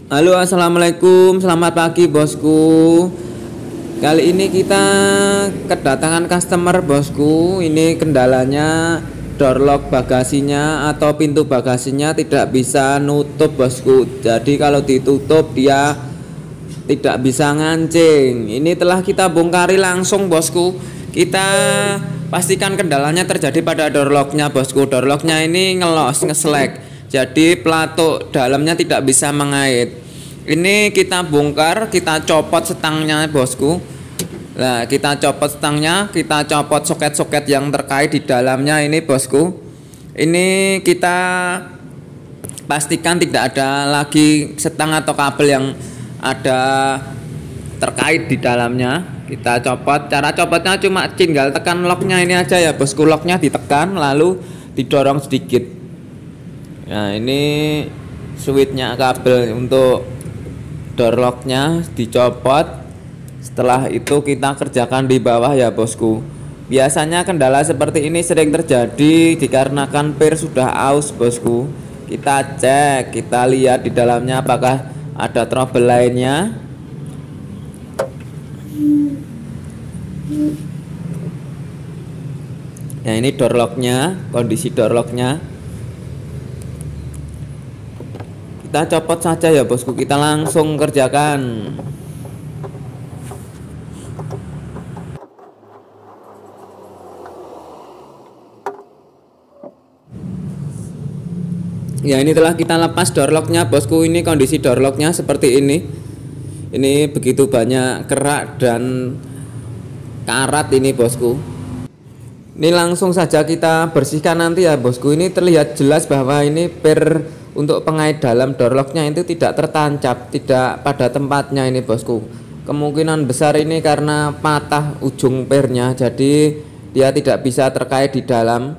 Halo, assalamualaikum, selamat pagi bosku. Kali ini kita kedatangan customer bosku. Ini kendalanya door lock bagasinya atau pintu bagasinya tidak bisa nutup bosku. Jadi kalau ditutup dia tidak bisa ngancing. Ini telah kita bongkari langsung bosku. Kita pastikan kendalanya terjadi pada door locknya bosku. Door locknya ini ngelos, ngeselek. Jadi pelatuk dalamnya tidak bisa mengait. Ini kita bongkar, kita copot setangnya bosku. Nah, kita copot setangnya, kita copot soket-soket yang terkait di dalamnya ini bosku. Ini kita pastikan tidak ada lagi setang atau kabel yang ada terkait di dalamnya. Kita copot. Cara copotnya cuma tinggal tekan locknya ini aja ya bosku. Locknya ditekan lalu didorong sedikit. Nah, ini switchnya kabel untuk door locknya dicopot. Setelah itu kita kerjakan di bawah ya bosku. Biasanya kendala seperti ini sering terjadi dikarenakan pir sudah aus bosku. Kita cek, kita lihat di dalamnya apakah ada trouble lainnya. Nah, ini door locknya, kondisi door locknya. Kita copot saja ya bosku, kita langsung kerjakan. Ya, ini telah kita lepas door locknya bosku. Ini kondisi door locknya seperti ini. Ini begitu banyak kerak dan karat ini bosku. Ini langsung saja kita bersihkan nanti ya bosku. Ini terlihat jelas bahwa ini pir untuk pengait dalam door locknya itu tidak tertancap, tidak pada tempatnya ini bosku. Kemungkinan besar ini karena patah ujung pirnya, jadi dia tidak bisa terkait di dalam.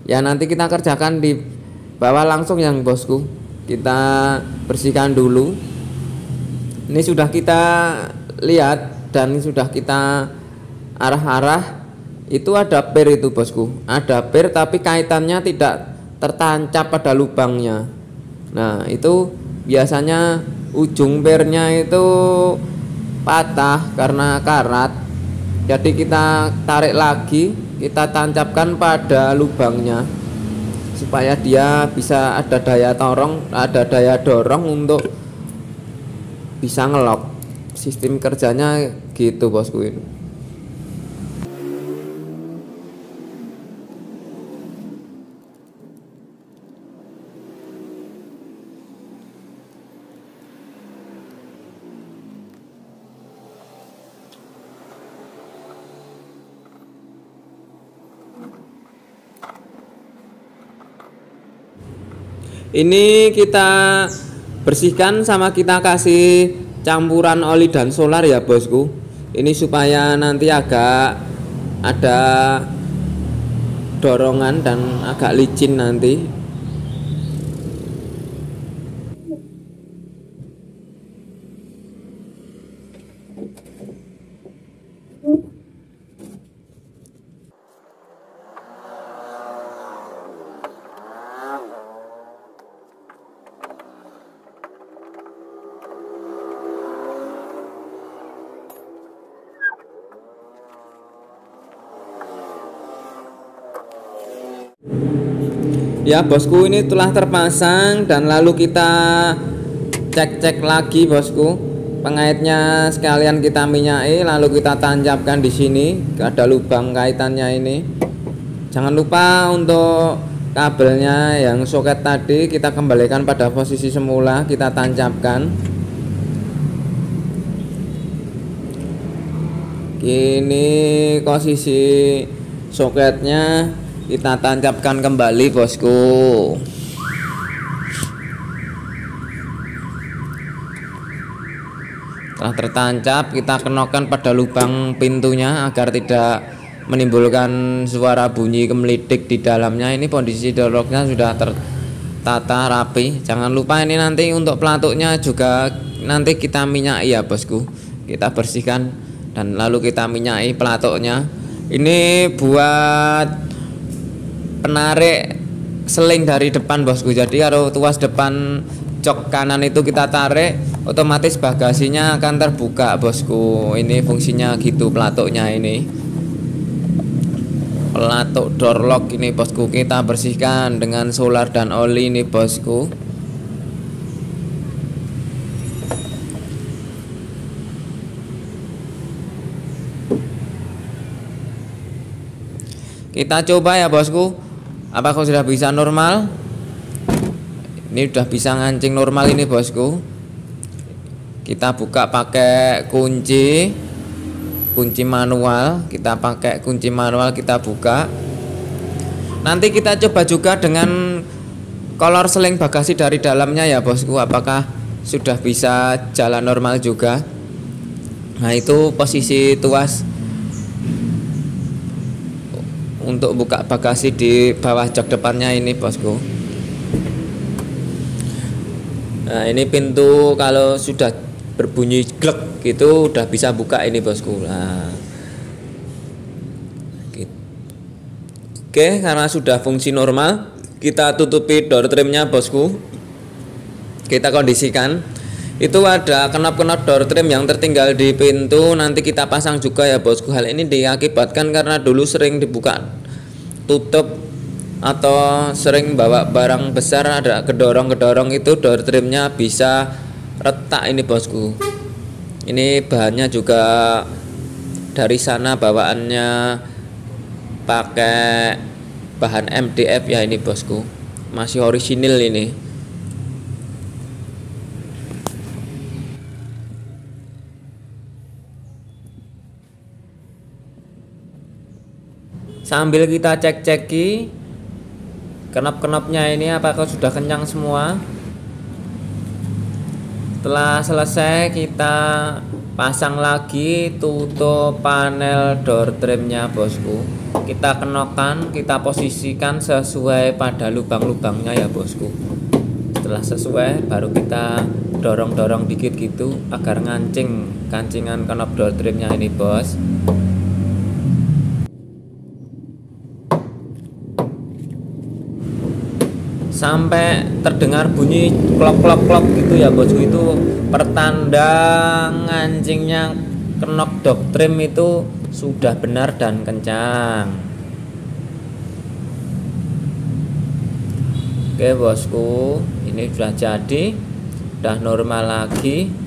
Ya, nanti kita kerjakan di bawah langsung yang bosku. Kita bersihkan dulu. Ini sudah kita lihat dan sudah kita arah-arah. Itu ada pir itu bosku. Ada pir tapi kaitannya tidak tertancap pada lubangnya. Nah, itu biasanya ujung pirnya itu patah karena karat. Jadi kita tarik lagi, kita tancapkan pada lubangnya supaya dia bisa ada daya dorong untuk bisa ngelok. Sistem kerjanya gitu bosku ini. Ini kita bersihkan sama kita kasih campuran oli dan solar ya bosku. Ini supaya nanti agak ada dorongan dan agak licin nanti. Ya bosku, ini telah terpasang dan lalu kita cek-cek lagi bosku. Pengaitnya sekalian kita minyaki lalu kita tancapkan di sini. Ada lubang kaitannya ini. Jangan lupa untuk kabelnya yang soket tadi kita kembalikan pada posisi semula, kita tancapkan. Ini posisi soketnya kita tancapkan kembali bosku. Setelah tertancap kita kenokkan pada lubang pintunya agar tidak menimbulkan suara bunyi kemelidik di dalamnya. Ini kondisi door locknya sudah tertata rapi. Jangan lupa ini nanti untuk pelatuknya juga nanti kita minyaki ya bosku. Kita bersihkan dan lalu kita minyaki pelatuknya. Ini buat penarik seling dari depan bosku. Jadi kalau tuas depan jok kanan itu kita tarik, otomatis bagasinya akan terbuka bosku. Ini fungsinya gitu, pelatuknya ini, pelatuk door lock ini bosku. Kita bersihkan dengan solar dan oli ini bosku. Kita coba ya bosku, apakah sudah bisa normal. Ini sudah bisa ngancing normal ini bosku. Kita buka pakai kunci manual. Kita pakai kunci manual, kita buka. Nanti kita coba juga dengan kolor seling bagasi dari dalamnya ya bosku, apakah sudah bisa jalan normal juga. Nah, itu posisi tuas untuk buka bagasi di bawah jok depannya ini bosku. Nah, ini pintu kalau sudah berbunyi glek gitu udah bisa buka ini bosku. Nah, oke, karena sudah fungsi normal, kita tutupi door trimnya bosku. Kita kondisikan. Itu ada knop-knop door trim yang tertinggal di pintu, nanti kita pasang juga ya bosku. Hal ini diakibatkan karena dulu sering dibuka tutup atau sering bawa barang besar, ada kedorong itu door trimnya bisa retak ini bosku. Ini bahannya juga dari sana bawaannya pakai bahan MDF ya ini bosku, masih orisinil ini. Sambil kita cek-ceki knop-knopnya ini apakah sudah kencang semua. Setelah selesai, kita pasang lagi tutup panel door trimnya bosku. Kita kenokkan, kita posisikan sesuai pada lubang-lubangnya ya bosku. Setelah sesuai, baru kita dorong-dorong dikit gitu agar kancingan knop door trimnya ini bos. Sampai terdengar bunyi klok gitu ya bosku, itu pertanda ngancingnya knop door trim itu sudah benar dan kencang. Oke bosku, ini sudah jadi, sudah normal lagi.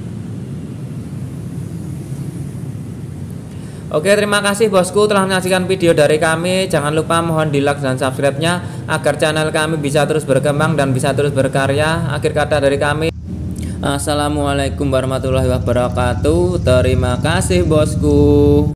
Oke, terima kasih bosku telah menyaksikan video dari kami. Jangan lupa mohon di like dan subscribe-nya agar channel kami bisa terus berkembang dan bisa terus berkarya. Akhir kata dari kami, assalamualaikum warahmatullahi wabarakatuh. Terima kasih bosku.